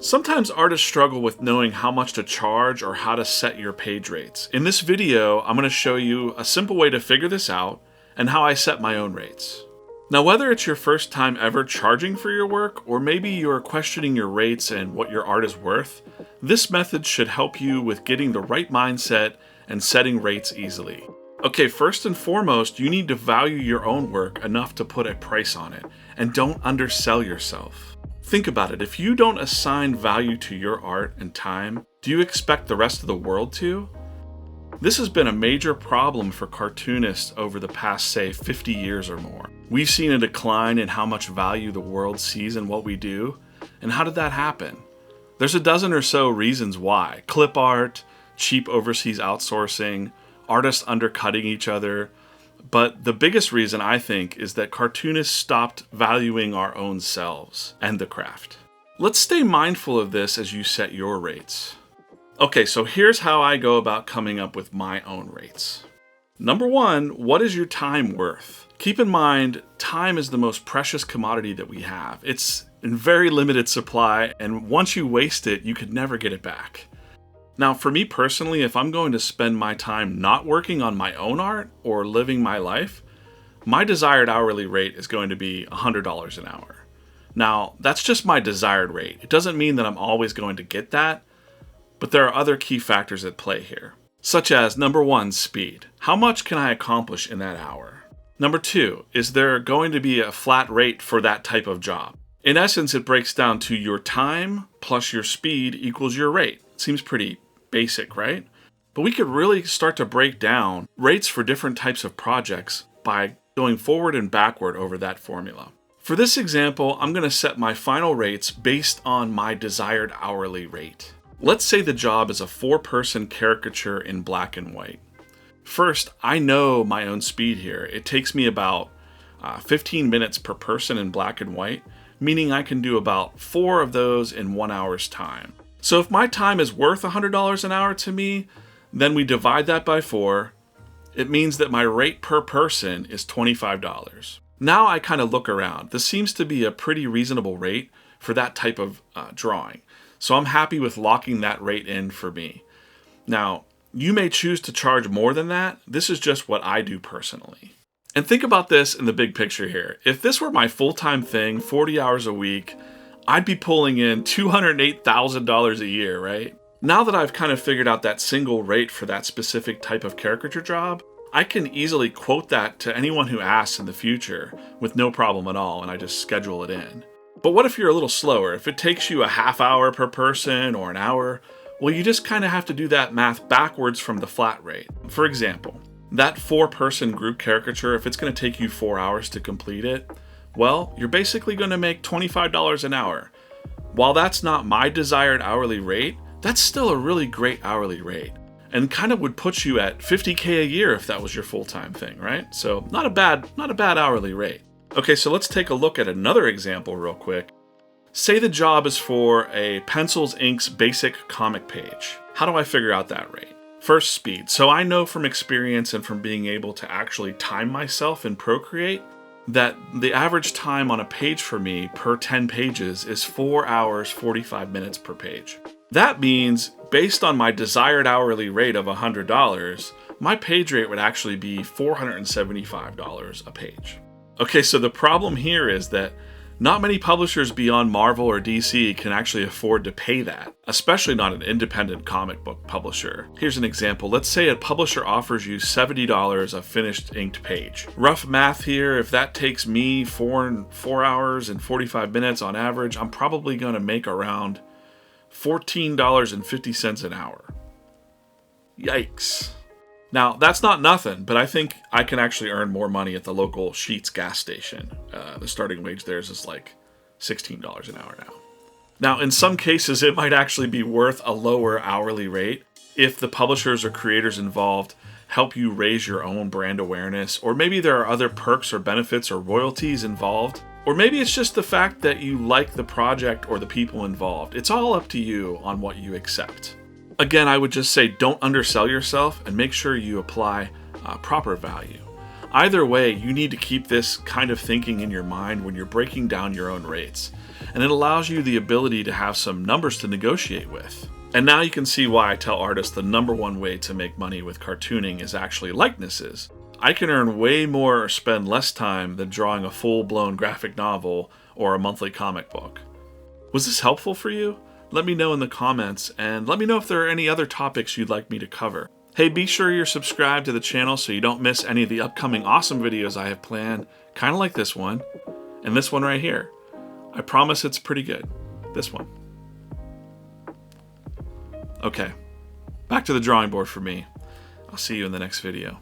Sometimes artists struggle with knowing how much to charge or how to set your page rates. In this video, I'm going to show you a simple way to figure this out and how I set my own rates. Now, whether it's your first time ever charging for your work, or maybe you're questioning your rates and what your art is worth, this method should help you with getting the right mindset and setting rates easily. Okay, first and foremost, you need to value your own work enough to put a price on it, and don't undersell yourself. Think about it. If you don't assign value to your art and time, do you expect the rest of the world to? This has been a major problem for cartoonists over the past, say, 50 years or more. We've seen a decline in how much value the world sees in what we do. And how did that happen? There's a dozen or so reasons why. Clip art, cheap overseas outsourcing, artists undercutting each other. But the biggest reason, I think, is that cartoonists stopped valuing our own selves and the craft. Let's stay mindful of this as you set your rates. Okay, so here's how I go about coming up with my own rates. Number one, what is your time worth? Keep in mind, time is the most precious commodity that we have. It's in very limited supply, and once you waste it, you could never get it back. Now, for me personally, if I'm going to spend my time not working on my own art or living my life, my desired hourly rate is going to be $100 an hour. Now, that's just my desired rate. It doesn't mean that I'm always going to get that, but there are other key factors at play here, such as number one, speed. How much can I accomplish in that hour? Number two, is there going to be a flat rate for that type of job? In essence, it breaks down to your time plus your speed equals your rate. Seems pretty basic, right? But we could really start to break down rates for different types of projects by going forward and backward over that formula. For this example, I'm going to set my final rates based on my desired hourly rate. Let's say the job is a 4-person caricature in black and white. First, I know my own speed here. It takes me about 15 minutes per person in black and white, meaning I can do about 4 of those in 1 hour's time. So if my time is worth $100 an hour to me, then we divide that by 4. It means that my rate per person is $25. Now I kind of look around. This seems to be a pretty reasonable rate for that type of drawing. So I'm happy with locking that rate in for me. Now, you may choose to charge more than that. This is just what I do personally. And think about this in the big picture here. If this were my full-time thing, 40 hours a week, I'd be pulling in $208,000 a year, right? Now that I've kind of figured out that single rate for that specific type of caricature job, I can easily quote that to anyone who asks in the future with no problem at all, and I just schedule it in. But what if you're a little slower? If it takes you a half hour per person or an hour, well, you just kind of have to do that math backwards from the flat rate. For example, that 4-person group caricature, if it's going to take you 4 hours to complete it, well, you're basically going to make $25 an hour. While that's not my desired hourly rate, that's still a really great hourly rate, and kind of would put you at $50K a year if that was your full-time thing, right? So not a bad hourly rate. Okay, so let's take a look at another example real quick. Say the job is for a Pencils Inc.'s basic comic page. How do I figure out that rate? First, speed. So I know from experience and from being able to actually time myself in Procreate that the average time on a page for me per 10 pages is 4 hours, 45 minutes per page. That means, based on my desired hourly rate of $100, my page rate would actually be $475 a page. Okay, so the problem here is that not many publishers beyond Marvel or DC can actually afford to pay that, especially not an independent comic book publisher. Here's an example. Let's say a publisher offers you $70 a finished inked page. Rough math here, if that takes me 4 hours and 45 minutes on average, I'm probably going to make around $14.50 an hour. Yikes. Now, that's not nothing, but I think I can actually earn more money at the local Sheetz gas station. The starting wage there is like $16 an hour now. Now, in some cases, it might actually be worth a lower hourly rate if the publishers or creators involved help you raise your own brand awareness, or maybe there are other perks or benefits or royalties involved, or maybe it's just the fact that you like the project or the people involved. It's all up to you on what you accept. Again, I would just say don't undersell yourself and make sure you apply proper value. Either way, you need to keep this kind of thinking in your mind when you're breaking down your own rates, and it allows you the ability to have some numbers to negotiate with. And now you can see why I tell artists the number one way to make money with cartooning is actually likenesses. I can earn way more or spend less time than drawing a full-blown graphic novel or a monthly comic book. Was this helpful for you? Let me know in the comments, and let me know if there are any other topics you'd like me to cover. Hey, be sure you're subscribed to the channel so you don't miss any of the upcoming awesome videos I have planned, kind of like this one, and this one right here. I promise it's pretty good. This one. Okay, back to the drawing board for me. I'll see you in the next video.